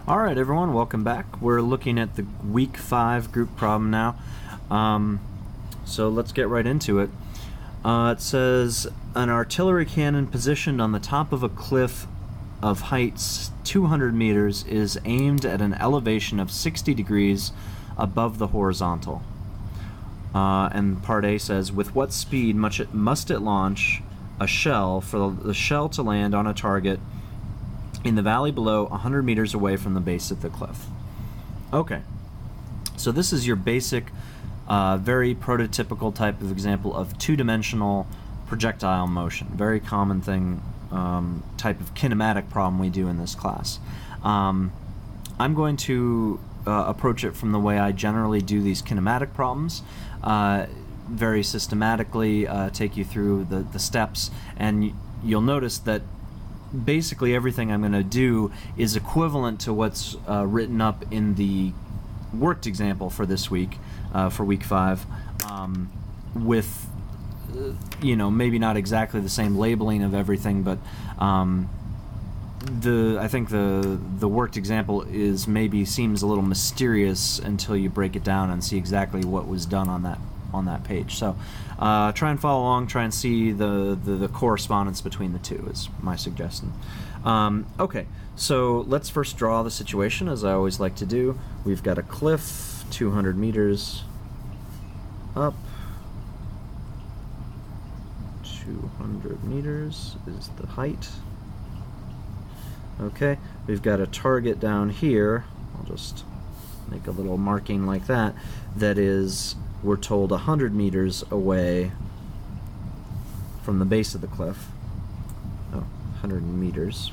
Alright everyone, welcome back. We're looking at the week 5 group problem now. So let's get right into it. It says, an artillery cannon positioned on the top of a cliff of heights 200 meters is aimed at an elevation of 60 degrees above the horizontal. And part A says, with what speed must it launch a shell for the shell to land on a target in the valley below 100 meters away from the base of the cliff? Okay, so this is your basic, very prototypical type of example of two-dimensional projectile motion. Very common thing, type of kinematic problem we do in this class. I'm going to approach it from the way I generally do these kinematic problems, very systematically, take you through the steps, and you'll notice that basically everything I'm going to do is equivalent to what's written up in the worked example for this week, for week 5, with maybe not exactly the same labeling of everything, but I think the worked example seems a little mysterious until you break it down and see exactly what was done on that page. So try and follow along, try and see the correspondence between the two is my suggestion. Okay, so let's first draw the situation, as I always like to do. We've got a cliff 200 meters up. 200 meters is the height. Okay, we've got a target down here. I'll just make a little marking like that. That is, we're told 100 meters away from the base of the cliff. Oh, 100 meters.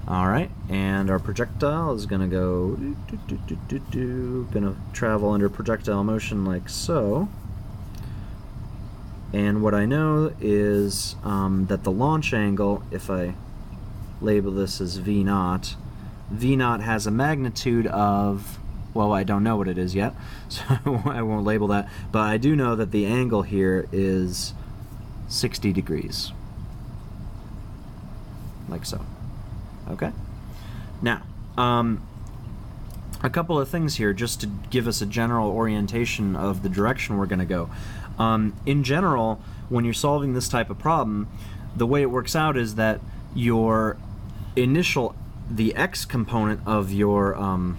Alright, and our projectile is going to go going to travel under projectile motion like so. And what I know is that the launch angle, if I label this as V0, V0 has a magnitude of, well, I don't know what it is yet, so I won't label that, but I do know that the angle here is 60 degrees. Like so. Okay? Now, a couple of things here just to give us a general orientation of the direction we're going to go. In general, when you're solving this type of problem, the way it works out is that the x component of your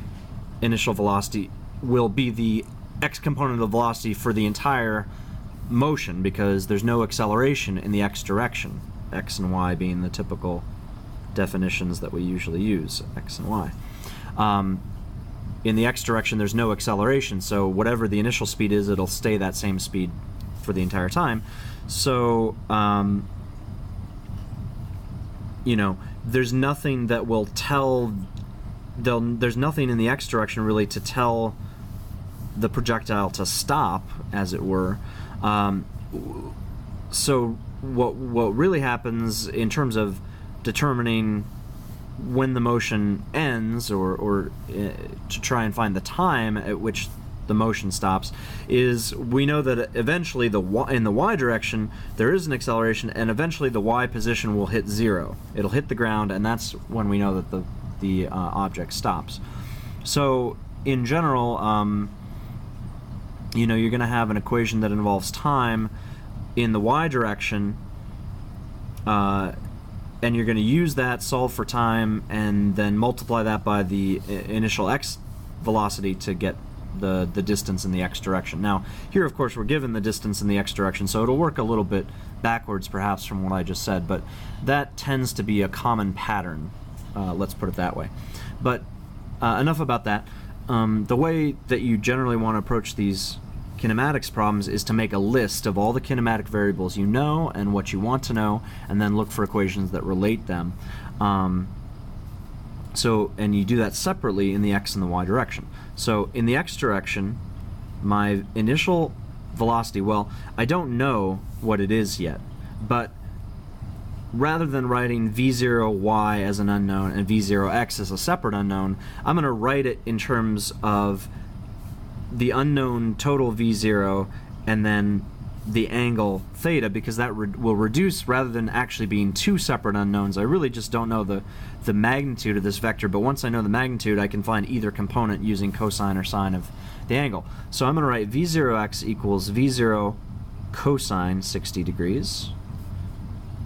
initial velocity will be the x component of velocity for the entire motion, because there's no acceleration in the x direction, x and y being the typical definitions that we usually use, x and y. In the x direction there's no acceleration, so whatever the initial speed is, it'll stay that same speed for the entire time. So there's nothing that will tell, there's nothing in the x direction really to tell the projectile to stop, as it were. So what really happens in terms of determining when the motion ends, or to try and find the time at which the motion stops, is we know that eventually in the y direction there is an acceleration, and eventually the y position will hit 0. It'll hit the ground, and that's when we know that the object stops. So in general, you're going to have an equation that involves time in the y direction, and you're going to use that, solve for time, and then multiply that by the initial x velocity to get the distance in the x direction. Now, here, of course, we're given the distance in the x direction, so it'll work a little bit backwards, perhaps, from what I just said, but that tends to be a common pattern, let's put it that way. But enough about that. The way that you generally want to approach these kinematics problems is to make a list of all the kinematic variables you know and what you want to know, and then look for equations that relate them. And you do that separately in the x and the y direction. So in the x direction, my initial velocity, well, I don't know what it is yet, but rather than writing v0y as an unknown and v0x as a separate unknown, I'm going to write it in terms of the unknown total v0 and then the angle theta, because that will reduce, rather than actually being two separate unknowns. I really just don't know the magnitude of this vector, but once I know the magnitude, I can find either component using cosine or sine of the angle. So I'm going to write v0x equals v0 cosine 60 degrees,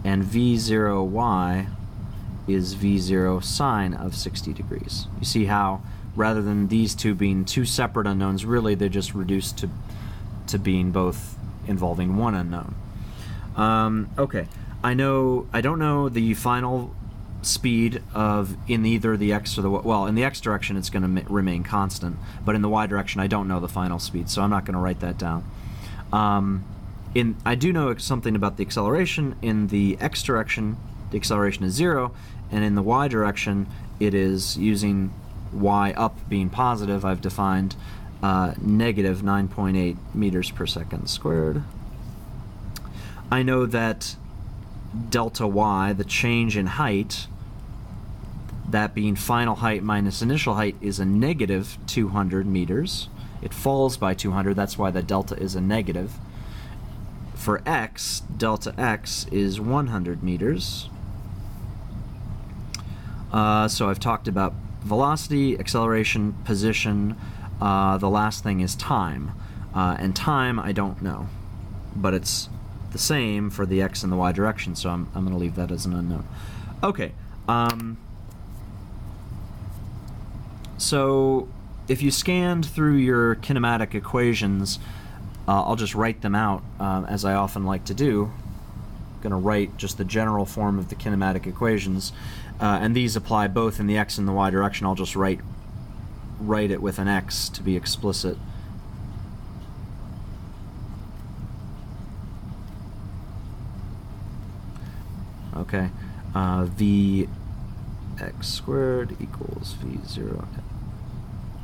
and v0y is v0 sine of 60 degrees. You see how, rather than these two being two separate unknowns, really they're just reduced to being both involving one unknown. Okay, I don't know the final speed of in either the x or the well, in the x direction it's going to remain constant, but in the y direction I don't know the final speed, so I'm not going to write that down. I do know something about the acceleration. In the x direction, the acceleration is 0, and in the y direction, it is, using y up being positive, I've defined negative 9.8 meters per second squared. I know that delta y, the change in height, that being final height minus initial height, is a negative 200 meters. It falls by 200, that's why the delta is a negative. For x, delta x is 100 meters. So I've talked about velocity, acceleration, position. The last thing is time. And time I don't know, but it's the same for the x and the y direction, so I'm going to leave that as an unknown. Okay. So if you scanned through your kinematic equations, I'll just write them out as I often like to do. I'm going to write just the general form of the kinematic equations, and these apply both in the x and the y direction. I'll just write it with an x to be explicit. Okay, v x squared equals v0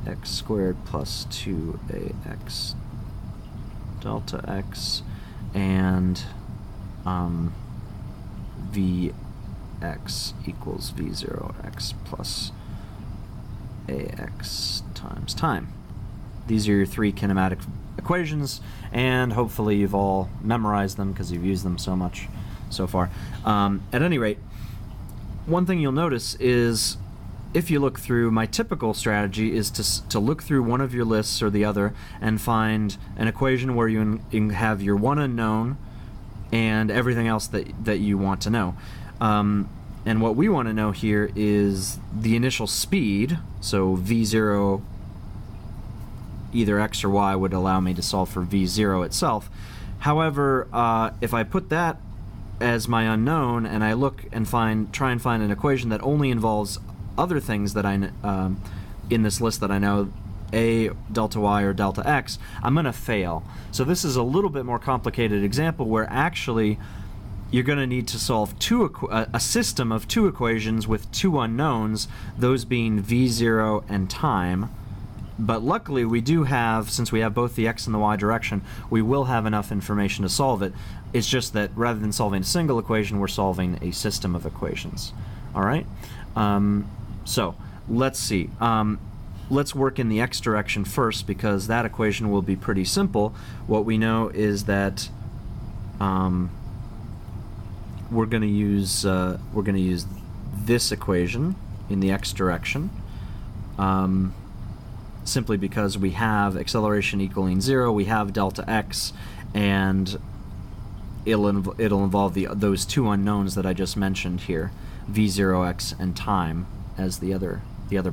x squared plus 2ax delta x, and vx equals v0x plus ax times time. These are your three kinematic equations, and hopefully you've all memorized them because you've used them so much so far. At any rate, one thing you'll notice is, if you look through, my typical strategy is to look through one of your lists or the other and find an equation where you have your one unknown and everything else that you want to know. And what we want to know here is the initial speed, so v0, either x or y would allow me to solve for v0 itself. However, if I put that as my unknown and I look and try and find an equation that only involves other things that in this list that I know, a, delta y, or delta x, I'm going to fail. So this is a little bit more complicated example where actually you're going to need to solve a system of two equations with two unknowns, those being v0 and time. But luckily we do have, since we have both the x and the y direction, we will have enough information to solve it. It's just that rather than solving a single equation, we're solving a system of equations. All right? So let's see. Let's work in the x direction first, because that equation will be pretty simple. What we know is that we're going to use this equation in the x direction, simply because we have acceleration equaling 0, we have delta x, and it'll involve those two unknowns that I just mentioned here, v0x and time, as the other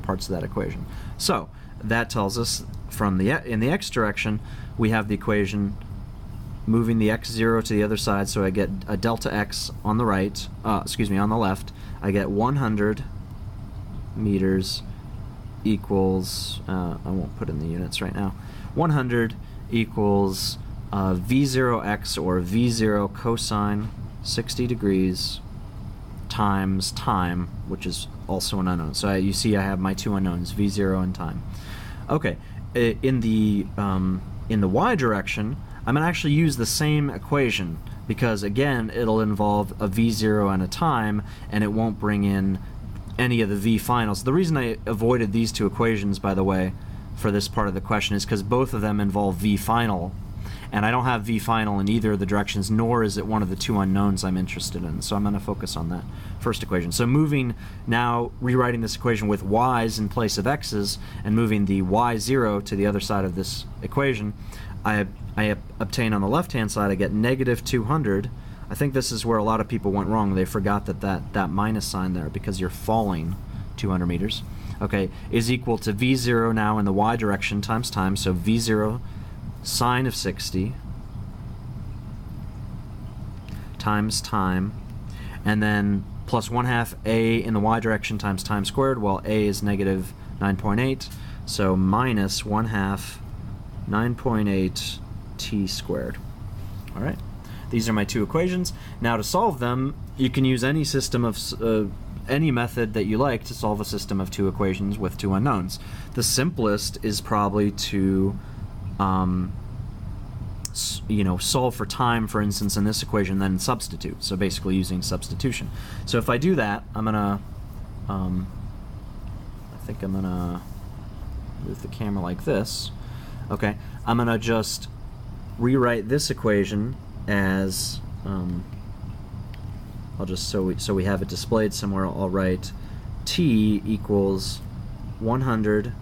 parts of that equation. So that tells us in the x direction we have the equation moving the x0 to the other side, so I get a delta x on the right, on the left. I get 100 meters equals, I won't put in the units right now, 100 equals v0x, or v0 cosine 60 degrees, times time, which is also an unknown. So you see I have my two unknowns, v0 and time. Okay, in the y direction, I'm going to actually use the same equation, because again it'll involve a v0 and a time, and it won't bring in any of the v finals. The reason I avoided these two equations, by the way, for this part of the question is because both of them involve v final, and I don't have v final in either of the directions, nor is it one of the two unknowns I'm interested in. So I'm going to focus on that first equation. So moving now, rewriting this equation with y's in place of x's, and moving the y0 to the other side of this equation, I obtain on the left-hand side, I get negative 200. I think this is where a lot of people went wrong. They forgot that minus sign there because you're falling 200 meters. Okay, is equal to v0 now in the y direction times time, so v0 sine of 60 times time, and then plus 1/2 a in the y direction times time squared. Well, a is negative 9.8, so minus 1/2 9.8 t squared. All right, these are my two equations. Now to solve them, you can use any system of any method that you like to solve a system of two equations with two unknowns. The simplest is probably to solve for time, for instance, in this equation, then substitute. So basically using substitution. So if I do that, I'm gonna I think I'm gonna move the camera like this. Okay, I'm gonna just rewrite this equation as I'll just, so we have it displayed somewhere, I'll write t equals 100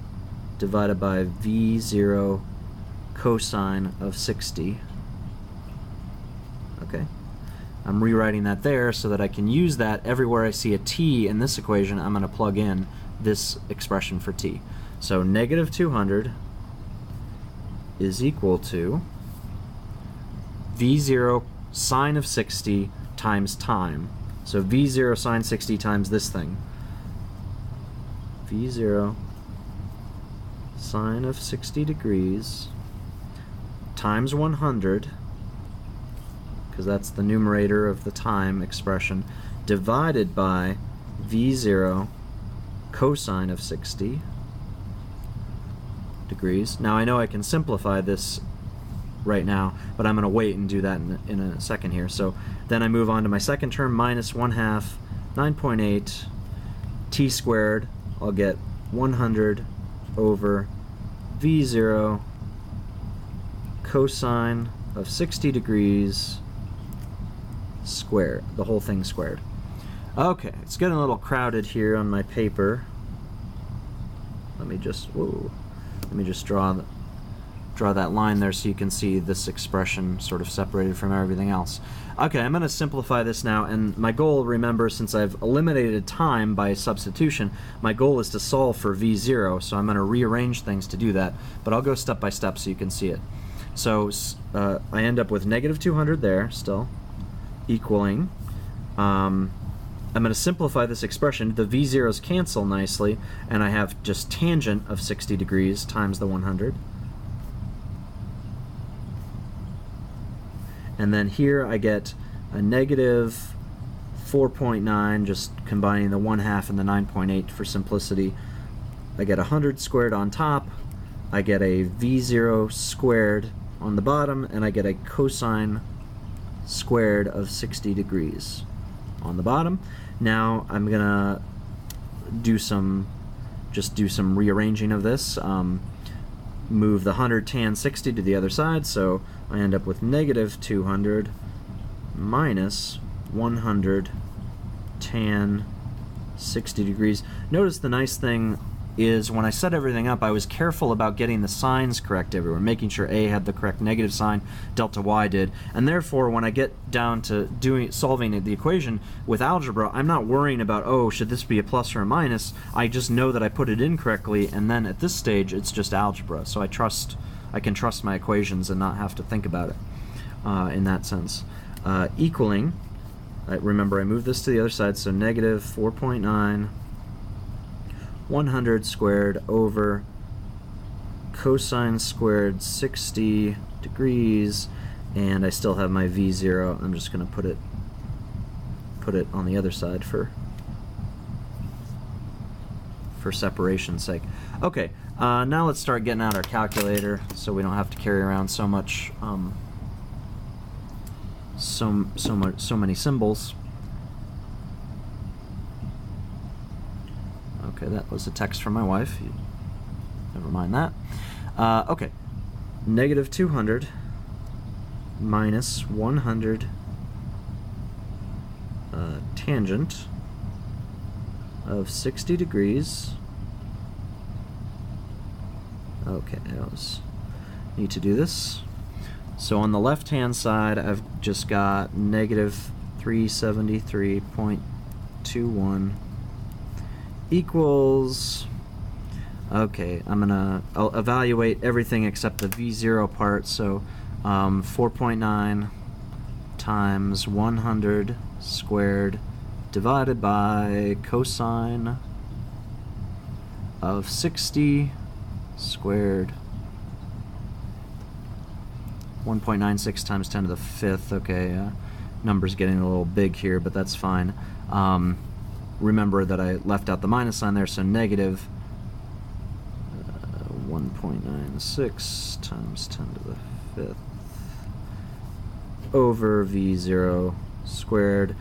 divided by v0 cosine of 60. Okay, I'm rewriting that there so that I can use that everywhere I see a t in this equation. I'm going to plug in this expression for t. So negative 200 is equal to v0 sine of 60 times time. So v0 sine 60 times this thing. v0 sine of 60 degrees times 100, because that's the numerator of the time expression, divided by v0 cosine of 60 degrees. Now I know I can simplify this right now, but I'm going to wait and do that in a second here. So then I move on to my second term, minus 1/2 9.8 t squared. I'll get 100 over v0 cosine of 60 degrees squared, the whole thing squared. Okay, it's getting a little crowded here on my paper. Let me just draw that line there so you can see this expression sort of separated from everything else. Okay, I'm going to simplify this now, and my goal, remember, since I've eliminated time by substitution, my goal is to solve for v0, so I'm going to rearrange things to do that, but I'll go step by step so you can see it. So I end up with negative 200 there still, equaling, I'm going to simplify this expression. The v0's cancel nicely, and I have just tangent of 60 degrees times the 100. And then here I get a negative 4.9, just combining the 1/2 and the 9.8 for simplicity. I get 100 squared on top, I get a v0 squared on the bottom, and I get a cosine squared of 60 degrees on the bottom. Now I'm gonna do some rearranging of this. Move the 100 tan 60 to the other side, so I end up with negative 200 minus 100 tan 60 degrees. Notice the nice thing is when I set everything up, I was careful about getting the signs correct everywhere, making sure A had the correct negative sign, delta Y did, and therefore when I get down to solving the equation with algebra, I'm not worrying about, oh, should this be a plus or a minus. I just know that I put it in correctly, and then at this stage it's just algebra, so I can trust my equations and not have to think about it in that sense. Equaling, remember I moved this to the other side, so negative 4.9 100 squared over cosine squared 60 degrees, and I still have my v0. I'm just going to put it on the other side for separation's sake. Okay, now let's start getting out our calculator so we don't have to carry around so much so many symbols. Okay, that was a text from my wife. Never mind that. Okay, negative 200 minus 100 tangent of 60 degrees. Okay, need to do this. So on the left-hand side, I've just got negative 373.21 equals, okay, I'll evaluate everything except the V0 part, so 4.9 times 100 squared divided by cosine of 60 squared, 1.96 times 10 to the 5th. Okay, number's getting a little big here, but that's fine. Remember that I left out the minus sign there, so negative 1.96 times 10 to the 5th over V0 squared.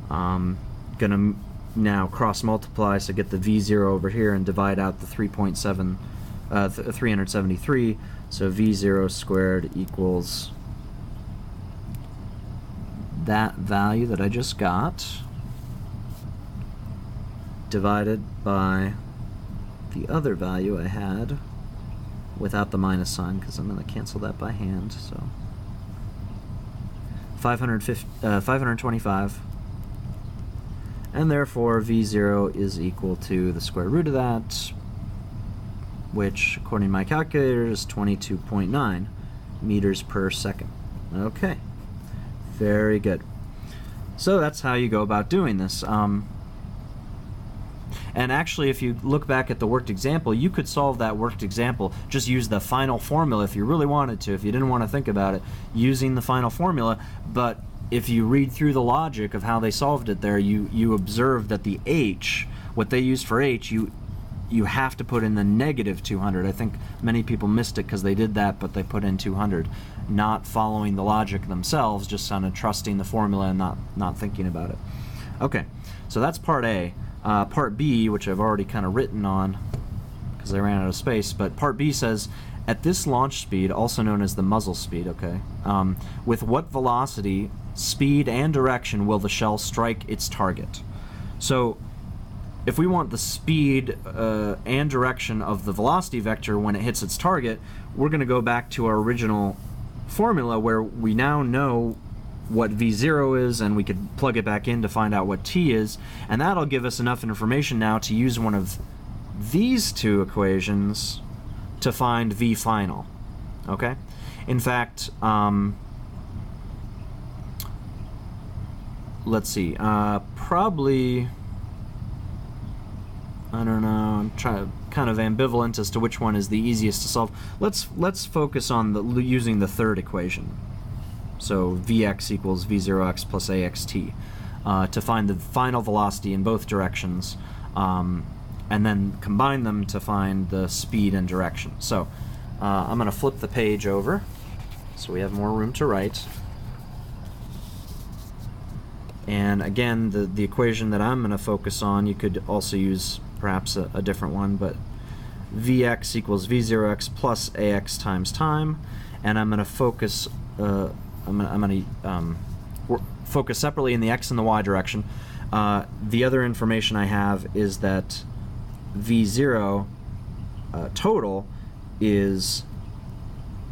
Gonna now cross multiply, so get the V0 over here and divide out the 373, so V0 squared equals that value that I just got divided by the other value I had without the minus sign, because I'm going to cancel that by hand, so 525, and therefore V0 is equal to the square root of that, which according to my calculator is 22.9 meters per second. Okay, very good. So that's how you go about doing this. And actually, if you look back at the worked example, you could solve that worked example, just use the final formula if you really wanted to, if you didn't want to think about it, using the final formula. But if you read through the logic of how they solved it there, you observe that the h, what they used for h, you have to put in the negative 200. I think many people missed it because they did that, but they put in 200, not following the logic themselves, just kind of trusting the formula and not thinking about it. Okay, so that's part A. Part B, which I've already kind of written on because I ran out of space, but part B says, at this launch speed, also known as the muzzle speed, okay, with what velocity, speed, and direction will the shell strike its target? So if we want the speed and direction of the velocity vector when it hits its target, we're going to go back to our original formula where we now know what V0 is, and we could plug it back in to find out what T is, and that'll give us enough information now to use one of these two equations to find V final. Okay? In fact, let's see, probably, I don't know, I'm kind of ambivalent as to which one is the easiest to solve. Let's focus on using the third equation. So Vx equals V0x plus axt to find the final velocity in both directions, and then combine them to find the speed and direction. So I'm going to flip the page over so we have more room to write. And again, the equation that I'm going to focus on, you could also use perhaps a different one, but Vx equals V0x plus ax times time, and I'm going to focus focus separately in the x and the y direction. The other information I have is that V0 total is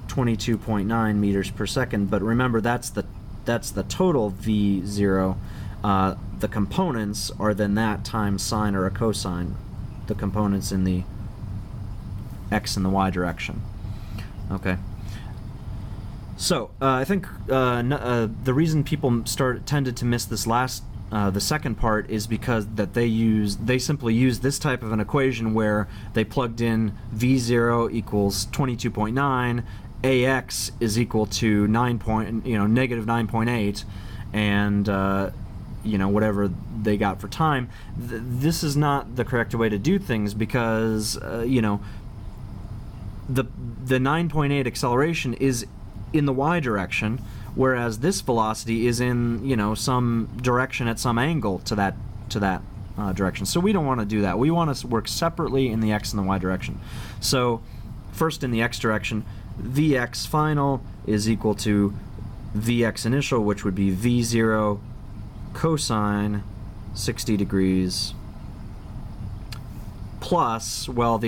22.9 meters per second, but remember that's the total V0. The components are then that times sine or a cosine, the components in the x and the y direction. Okay. So I think the reason people tended to miss this the second part is because that they simply used this type of an equation where they plugged in V0 equals 22.9, AX is equal to negative 9.8, and whatever they got for time. This is not the correct way to do things because the 9.8 acceleration is in the y direction, whereas this velocity is in some direction at some angle to that direction. So we don't want to do that. We want to work separately in the x and the y direction. So first in the x direction, Vx final is equal to Vx initial, which would be V0 cosine 60 degrees plus, well, the